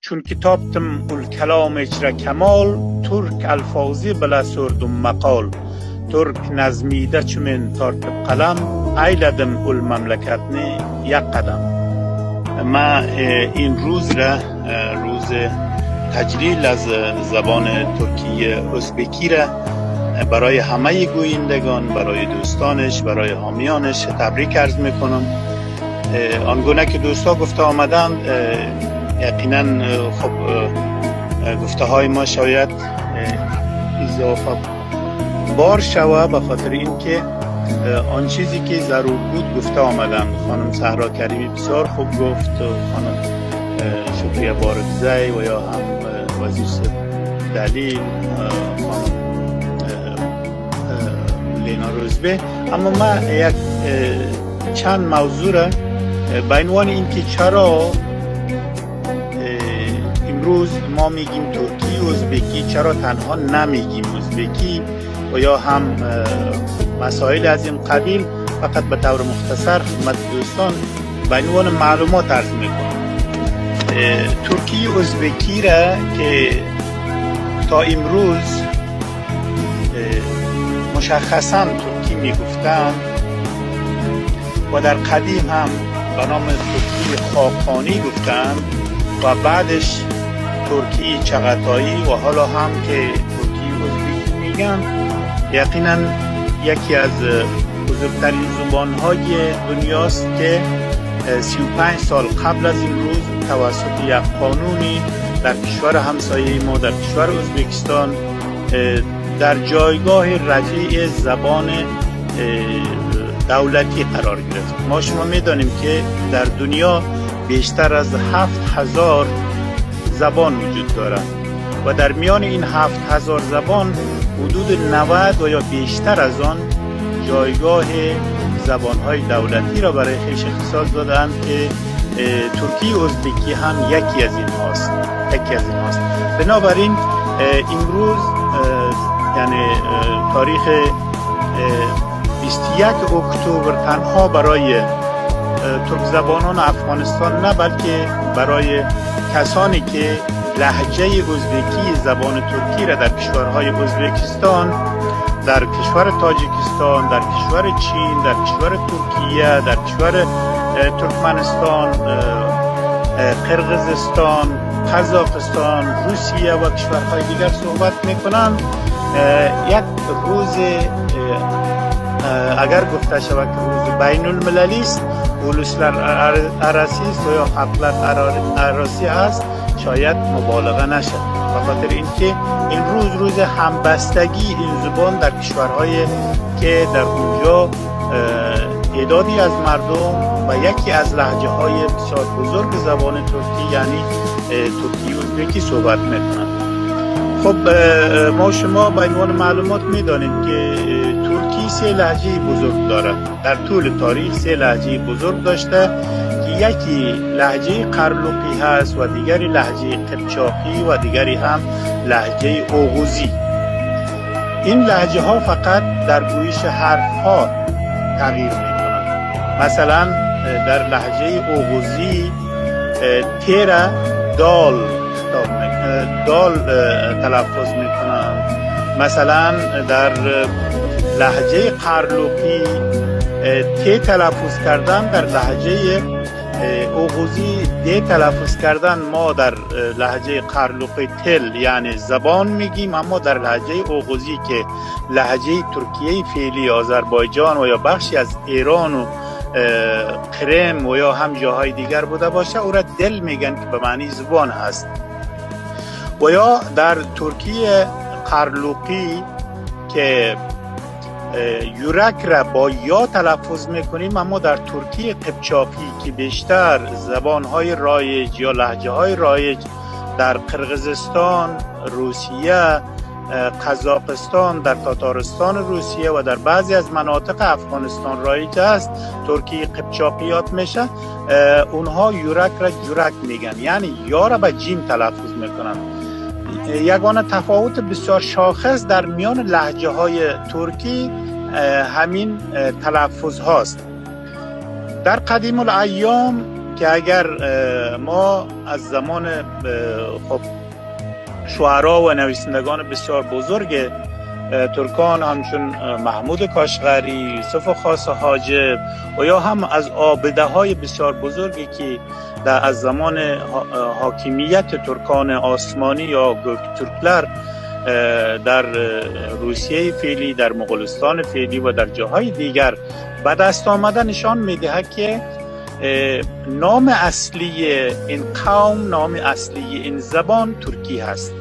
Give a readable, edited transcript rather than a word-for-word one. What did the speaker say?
چون کتابتم الکلام اجرا کمال، ترک الفاظی بلا سردم مقال. ترک نظمیده چمن تارتب قلم، ایلدم المملکتنی یک قدم. ما این روز را روز تجلیل از زبان ترکی ازبکی را برای همه گویندگان، برای دوستانش، برای حامیانش تبریک عرض میکنم. آنگونه که دوستا گفته آمدند، یقینا خب گفته های ما شاید اضافه بار شوه، به خاطر اینکه آن چیزی که ضرور بود گفته آمدند. خانم صحرا کریمی بسیار خوب گفت، خانم شکریه بارگزی و یا هم وزیر دلیل، خانم لینا روزبه. اما ما یک چند موضوع را به عنوان اینکه چرا امروز ما میگیم ترکی ازبکی، چرا تنها نمیگیم ازبکی و یا هم مسائل از این قبیل، فقط به طور مختصر خدمت دوستان به عنوان معلومات عرض میکنم. ترکی ازبکی را که تا امروز مشخصا ترکی میگفتن و در قدیم هم به نام ترکی خاقانی گفتن و بعدش ترکی چغتایی و حالا هم که ترکی ازبکی میگن، یقینا یکی از بزرگترین زبانهای دنیاست که 35 سال قبل از این روز توسط یک قانونی در کشور همسایه ما، در کشور ازبکستان، در جایگاه رجیع زبان دولتی قرار گرفت. ما شما میدانیم که در دنیا بیشتر از 7000 زبان وجود دارد و در میان این 7000 زبان حدود 90 و یا بیشتر از آن جایگاه زبانهای دولتی را برای خویش اختصاص دادند که ترکی ازبکی هم یکی از این هاست. بنابراین امروز یعنی تاریخ 21 اکتبر تنها برای ترک زبانان افغانستان نه، بلکه برای کسانی که لهجه ازبکی زبان ترکی را در کشورهای ازبکستان، در کشور تاجیکستان، در کشور چین، در کشور ترکیه، در کشور ترکمنستان، قرقیزستان، قزاقستان، روسیه و کشورهای دیگر صحبت میکنند. یک روز اگر گفته شود که روز بین المللی است، اولوسلر عرسی است و یا حفلت عرسی است، شاید مبالغه نشد، به خاطر اینکه این روز همبستگی این زبان در کشورهای که در اونجا تعدادی از مردم و یکی از لهجه های بسیار بزرگ زبان ترکی یعنی ترکی ازبکی صحبت میکنند. خب ما شما به عنوان معلومات میدانیم که ترکی 3 لهجه بزرگ دارد. در طول تاریخ 3 لهجه بزرگ داشته که یکی لهجه قرلوقی هست و دیگری لهجه قپچاقی و دیگری هم لهجه اوغوزی. این لهجه ها فقط در گویش حرف ها تغییر میکنند. مثلا در لهجه اوغوزی تیره دال تلفظ میکنند. مثلا در لهجه قرلوقی ت تلفظ کردن، در لهجه اوغوزی د تلفظ کردن. ما در لهجه قرلوقی تل یعنی زبان میگیم، اما در لهجه اوغوزی که لهجه ترکیه فعلی آذربایجان و یا بخشی از ایران و کرم و یا هم جاهای دیگر بوده باشه، او را دل میگن که به معنی زبان هست. و یا در ترکیه قرلوقی که یورک را با یا تلفظ میکنیم، اما در ترکی قپچاقی که بیشتر زبانهای رایج یا لهجه های رایج در قرقیزستان، روسیه، قزاقستان، در تاتارستان روسیه و در بعضی از مناطق افغانستان رایج است، ترکی قپچاقیات میشه، اونها یورک را جورک میگن، یعنی یا را به جیم تلفظ میکنن. یگانه تفاوت بسیار شاخص در میان لهجه های ترکی همین تلفظ هاست. در قدیم الایام که اگر ما از زمان خب شعرا و نویسندگان بسیار بزرگ ترکان همچون محمود کاشغری، یوسف خاص حاجب و یا هم از عابده های بسیار بزرگی که از زمان حاکمیت ترکان آسمانی یا گوکتورکلر در روسیه فعلی، در مغولستان فعلی و در جاهای دیگر به دست آمده نشان میده که نام اصلی این قوم، نام اصلی این زبان ترکی هست.